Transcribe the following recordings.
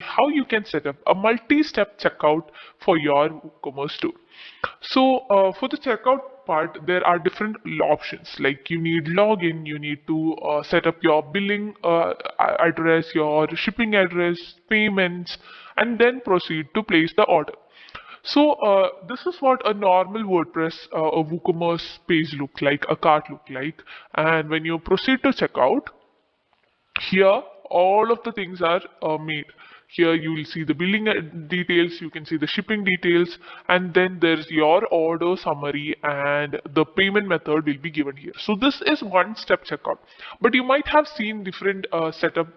how you can set up a multi-step checkout for your WooCommerce store. So for the checkout part, there are different options. Like you need login, you need to set up your billing address, your shipping address, payments, and then proceed to place the order. So this is what a normal WordPress a WooCommerce page look like, a cart look like. And when you proceed to checkout, here all of the things are made. Here you will see the billing details, you can see the shipping details, and then there's your order summary and the payment method will be given here. So this is one step checkout, but you might have seen different setup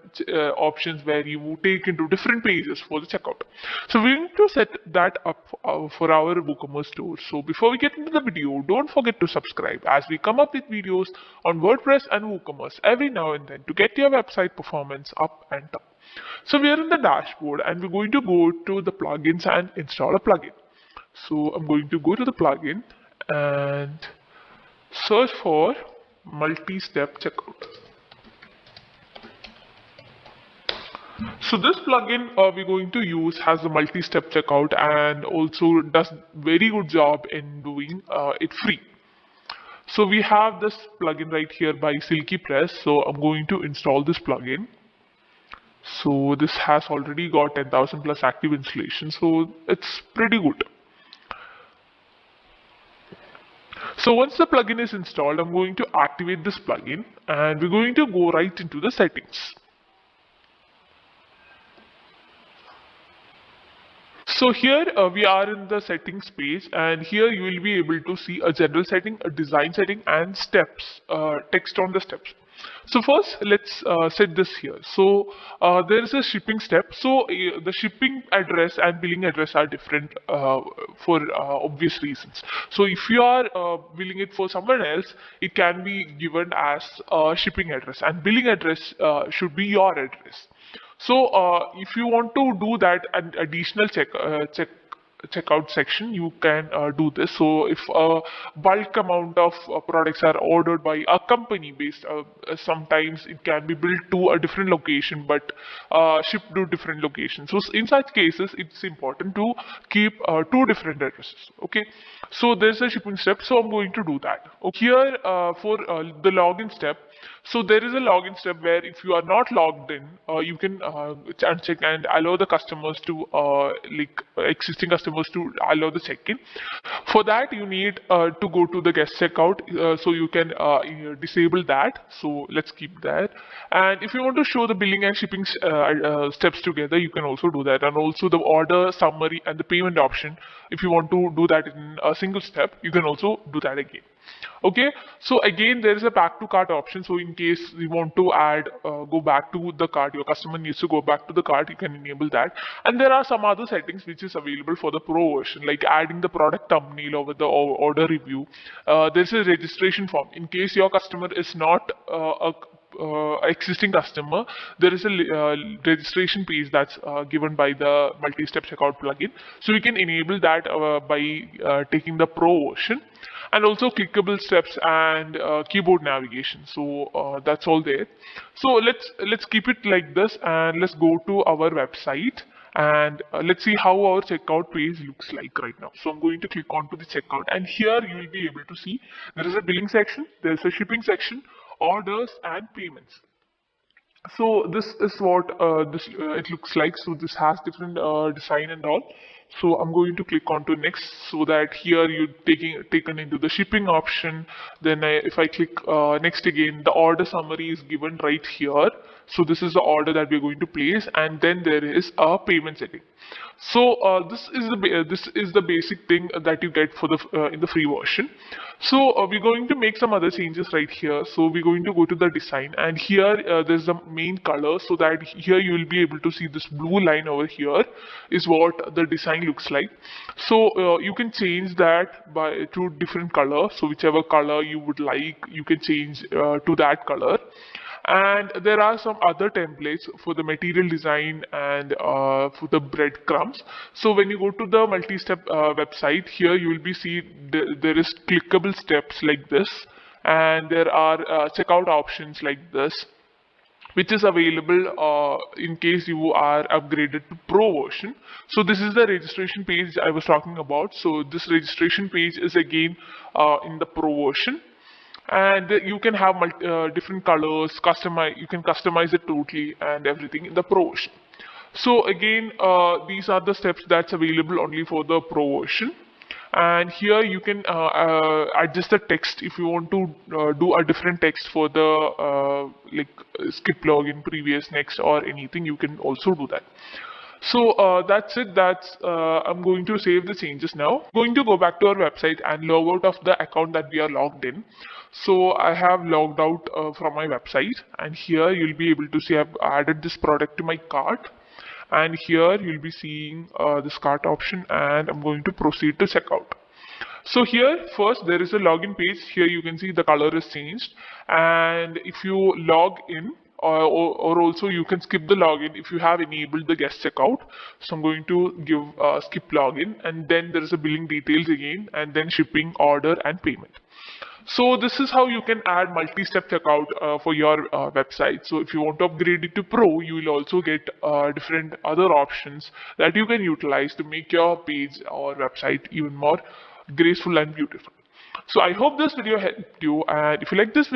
options where you take into different pages for the checkout. So we need to set that up for our WooCommerce store. So before we get into the video, don't forget to subscribe as we come up with videos on WordPress and WooCommerce every now and then to get your website performance up and top. So we are in the dashboard and we're going to go to the plugins and install a plugin. So I'm going to go to the plugin and search for multi-step checkout. So this plugin we're going to use has a multi-step checkout and also does very good job in doing it free. So we have this plugin right here by Silky Press. So I'm going to install this plugin. So this has already got 10,000 plus active installation. So it's pretty good. So once the plugin is installed, I'm going to activate this plugin and we're going to go right into the settings. So here we are in the settings page, and here you will be able to see a general setting, a design setting, and steps, text on the steps. So first let's set this here. So there is a shipping step. So the shipping address and billing address are different for obvious reasons. So if you are billing it for someone else, it can be given as a shipping address, and billing address should be your address. So if you want to do that an additional checkout section, you can do this. So if a bulk amount of products are ordered by a company based, sometimes it can be built to a different location but shipped to different locations. So in such cases, it's important to keep two different addresses. Okay, so there's a shipping step. So I'm going to do that. Okay. Here for the login step. So there is a login step where if you are not logged in, you can uncheck and allow the customers to like existing customers to allow the check-in. For that, you need to go to the guest checkout, so you can disable that. So let's keep that. And if you want to show the billing and shipping steps together, you can also do that. And also the order summary and the payment option. If you want to do that in a single step, you can also do that again. Okay, so again there is a back to cart option. So in case you want to add go back to the cart, your customer needs to go back to the cart, you can enable that. And there are some other settings which is available for the pro version, like adding the product thumbnail over the order review. There's a registration form in case your customer is not a existing customer. There is a registration page that's given by the multi-step checkout plugin, so we can enable that by taking the pro version. And also clickable steps and keyboard navigation. So that's all there. So let's keep it like this and let's go to our website and let's see how our checkout page looks like right now. So I'm going to click onto the checkout, and here you will be able to see there is a billing section, there's a shipping section, orders and payments. So this is what it looks like. So this has different design and all. So I'm going to click on to next, so that here you're taken into the shipping option. Then if I click next again, the order summary is given right here. So this is the order that we're going to place, and then there is a payment setting. So this is the basic thing that you get for the in the free version. So we're going to make some other changes right here. So we're going to go to the design, and here there's the main color, so that here you will be able to see this blue line over here is what the design looks like. So you can change that by to different color. So whichever color you would like, you can change to that color. And there are some other templates for the material design and for the breadcrumbs. So when you go to the multi-step website, here you will be see there is clickable steps like this, and there are checkout options like this. which is available in case you are upgraded to pro version. So this is the registration page I was talking about. So this registration page is again in the pro version, and you can have different colors, customize, you can customize it totally and everything in the pro version. So again, these are the steps that's available only for the pro version. And here you can adjust the text if you want to do a different text for the like skip login, previous, next, or anything. You can also do that. So that's it. I'm going to save the changes now. Going to go back to our website and log out of the account that we are logged in. So I have logged out from my website, and here you'll be able to see I've added this product to my cart. And here you'll be seeing this cart option, and I'm going to proceed to checkout. So here first there is a login page. Here you can see the color is changed, and if you log in, or also you can skip the login if you have enabled the guest checkout. So I'm going to give skip login, and then there is a billing details again, and then shipping, order, and payment. So this is how you can add multi-step checkout for your website. So if you want to upgrade it to Pro, you will also get different other options that you can utilize to make your page or website even more graceful and beautiful. So I hope this video helped you, and if you like this